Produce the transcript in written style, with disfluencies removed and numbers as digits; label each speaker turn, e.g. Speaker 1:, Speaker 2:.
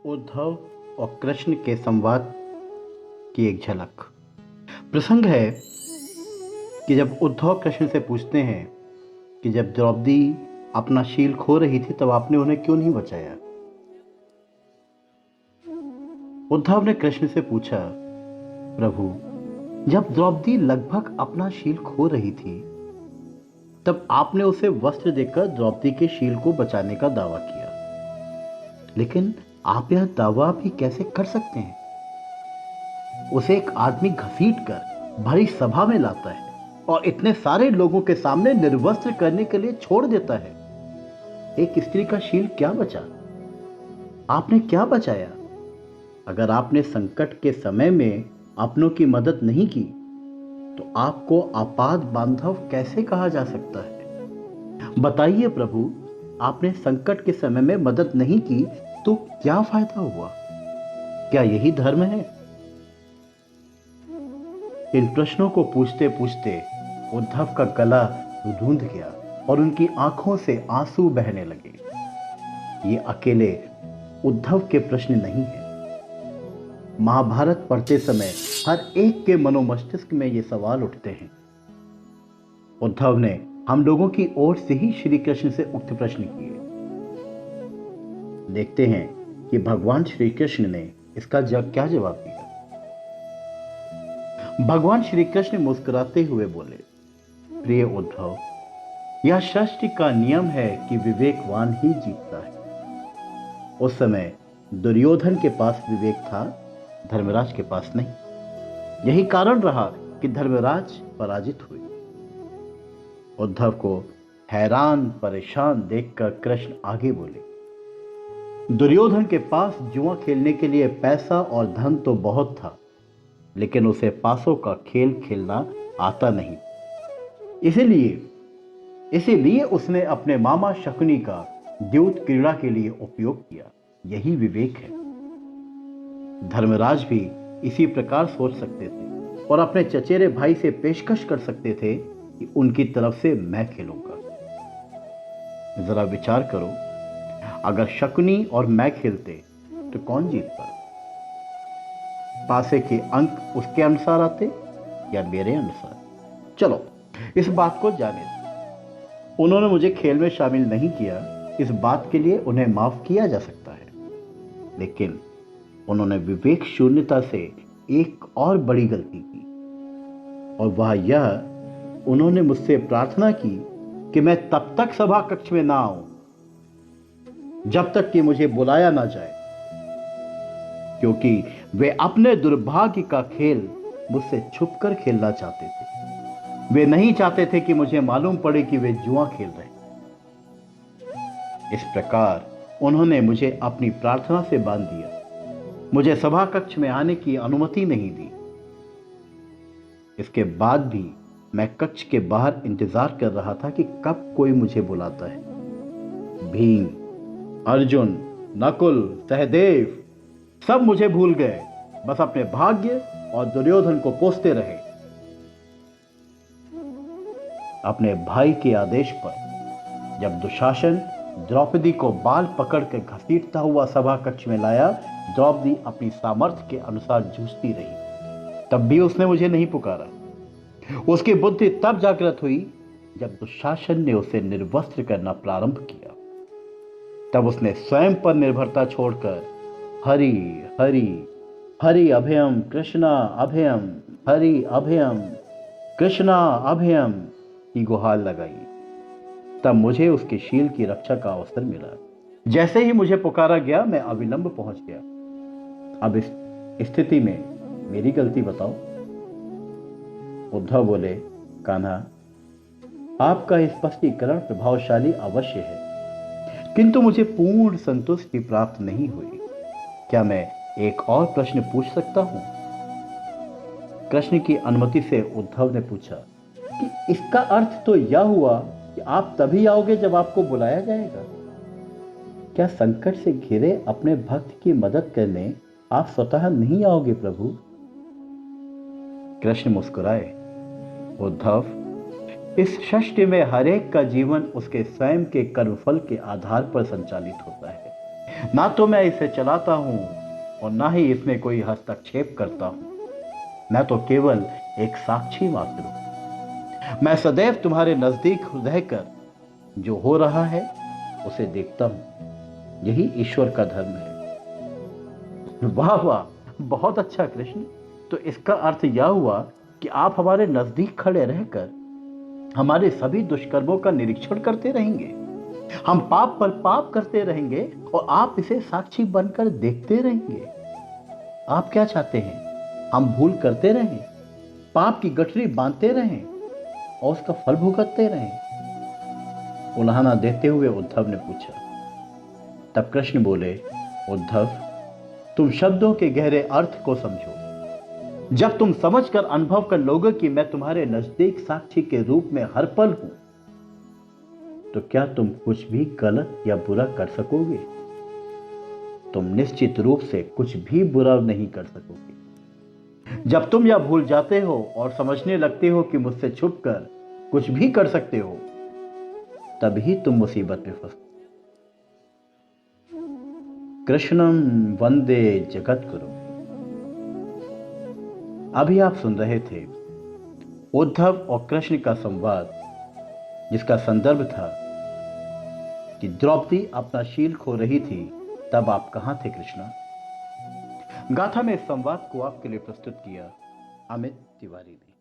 Speaker 1: उद्धव और कृष्ण के संवाद की एक झलक। प्रसंग है कि जब उद्धव कृष्ण से पूछते हैं कि जब द्रौपदी अपना शील खो रही थी तब आपने उन्हें क्यों नहीं बचाया। उद्धव ने कृष्ण से पूछा, प्रभु, जब द्रौपदी लगभग अपना शील खो रही थी तब आपने उसे वस्त्र देकर द्रौपदी के शील को बचाने का दावा किया, लेकिन आप यह दावा भी कैसे कर सकते हैं? उसे एक आदमी घसीट कर भरी सभा में लाता है और इतने सारे लोगों के सामने निर्वस्त्र करने के लिए छोड़ देता है। एक स्त्री का शील क्या बचा? आपने क्या बचाया? अगर आपने संकट के समय में अपनों की मदद नहीं की तो आपको आपात बांधव कैसे कहा जा सकता है? बताइए प्रभु, आपने संकट के समय में मदद नहीं की तो क्या फायदा हुआ? क्या यही धर्म है? इन प्रश्नों को पूछते पूछते उद्धव का गला रुंध गया और उनकी आंखों से आंसू बहने लगे। ये अकेले उद्धव के प्रश्न नहीं है। महाभारत पढ़ते समय हर एक के मनोमस्तिष्क में ये सवाल उठते हैं। उद्धव ने हम लोगों की ओर से ही श्री कृष्ण से उक्त प्रश्न किए। देखते हैं कि भगवान श्री कृष्ण ने इसका क्या जवाब दिया। भगवान श्री कृष्ण मुस्कुराते हुए बोले, प्रिय उद्धव, यह सृष्टि का नियम है कि विवेकवान ही जीतता है। उस समय दुर्योधन के पास विवेक था, धर्मराज के पास नहीं। यही कारण रहा कि धर्मराज पराजित हुए। उद्धव को हैरान परेशान देखकर कृष्ण आगे बोले, दुर्योधन के पास जुआ खेलने के लिए पैसा और धन तो बहुत था, लेकिन उसे पासों का खेल खेलना आता नहीं। इसीलिए उसने अपने मामा शकुनी का द्यूत क्रीड़ा के लिए उपयोग किया। यही विवेक है। धर्मराज भी इसी प्रकार सोच सकते थे और अपने चचेरे भाई से पेशकश कर सकते थे कि उनकी तरफ से मैं खेलूंगा। जरा विचार करो, अगर शकुनी और मैं खेलते तो कौन जीतता? पासे के अंक उसके अनुसार आते या मेरे अनुसार? चलो इस बात को जाने दो। उन्होंने मुझे खेल में शामिल नहीं किया, इस बात के लिए उन्हें माफ किया जा सकता है, लेकिन उन्होंने विवेक शून्यता से एक और बड़ी गलती की, और वह यह, उन्होंने मुझसे प्रार्थना की कि मैं तब तक सभा कक्ष में ना आऊं जब तक कि मुझे बुलाया ना जाए, क्योंकि वे अपने दुर्भाग्य का खेल मुझसे छुपकर खेलना चाहते थे। वे नहीं चाहते थे कि मुझे मालूम पड़े कि वे जुआ खेल रहे। इस प्रकार उन्होंने मुझे अपनी प्रार्थना से बांध दिया, मुझे सभा कक्ष में आने की अनुमति नहीं दी। इसके बाद भी मैं कक्ष के बाहर इंतजार कर रहा था कि कब कोई मुझे बुलाता है। भीम, अर्जुन, नकुल, सहदेव सब मुझे भूल गए, बस अपने भाग्य और दुर्योधन को कोसते रहे। अपने भाई के आदेश पर जब दुशासन द्रौपदी को बाल पकड़कर घसीटता हुआ सभा कक्ष में लाया, द्रौपदी अपनी सामर्थ्य के अनुसार जूझती रही, तब भी उसने मुझे नहीं पुकारा। उसकी बुद्धि तब जागृत हुई जब दुशासन ने उसे निर्वस्त्र करना प्रारंभ किया। तब उसने स्वयं पर निर्भरता छोड़कर हरि हरि हरि अभयम कृष्णा अभयम, हरि अभयम कृष्णा अभयम की गुहार लगाई। तब मुझे उसके शील की रक्षा का अवसर मिला। जैसे ही मुझे पुकारा गया, मैं अविलंब पहुंच गया। अब इस स्थिति में मेरी गलती बताओ। उद्धव बोले, कान्हा, आपका स्पष्टीकरण प्रभावशाली अवश्य है, किंतु मुझे पूर्ण संतुष्टि प्राप्त नहीं हुई। क्या मैं एक और प्रश्न पूछ सकता हूं? कृष्ण की अनुमति से उद्धव ने पूछा कि इसका अर्थ तो यह हुआ कि आप तभी आओगे जब आपको बुलाया जाएगा। क्या संकट से घिरे अपने भक्त की मदद करने आप स्वतः नहीं आओगे प्रभु? कृष्ण मुस्कुराए, उद्धव, इस सृष्टि में हर एक का जीवन उसके स्वयं के कर्मफल के आधार पर संचालित होता है। ना तो मैं इसे चलाता हूं और ना ही इसमें कोई हस्तक्षेप करता हूं। मैं तो केवल एक साक्षी मात्र हूं। मैं सदैव तुम्हारे नजदीक रहकर जो हो रहा है उसे देखता हूं। यही ईश्वर का धर्म है। वाह वाह, बहुत अच्छा कृष्ण। तो इसका अर्थ यह हुआ कि आप हमारे नजदीक खड़े रहकर हमारे सभी दुष्कर्मों का निरीक्षण करते रहेंगे। हम पाप पर पाप करते रहेंगे और आप इसे साक्षी बनकर देखते रहेंगे। आप क्या चाहते हैं? हम भूल करते रहें, पाप की गठरी बांधते रहें और उसका फल भुगतते रहें? उलाहना देते हुए उद्धव ने पूछा। तब कृष्ण बोले, उद्धव, तुम शब्दों के गहरे अर्थ को समझो। जब तुम समझकर अनुभव कर लोगे कि मैं तुम्हारे नजदीक साक्षी के रूप में हर पल हूं, तो क्या तुम कुछ भी गलत या बुरा कर सकोगे? तुम निश्चित रूप से कुछ भी बुरा नहीं कर सकोगे। जब तुम यह भूल जाते हो और समझने लगते हो कि मुझसे छुपकर कुछ भी कर सकते हो, तभी तुम मुसीबत में फंसते। कृष्णम वंदे जगत गुरु। अभी आप सुन रहे थे उद्धव और कृष्ण का संवाद, जिसका संदर्भ था कि द्रौपदी अपना शील खो रही थी, तब आप कहां थे कृष्णा। गाथा में इस संवाद को आपके लिए प्रस्तुत किया अमित तिवारी ने।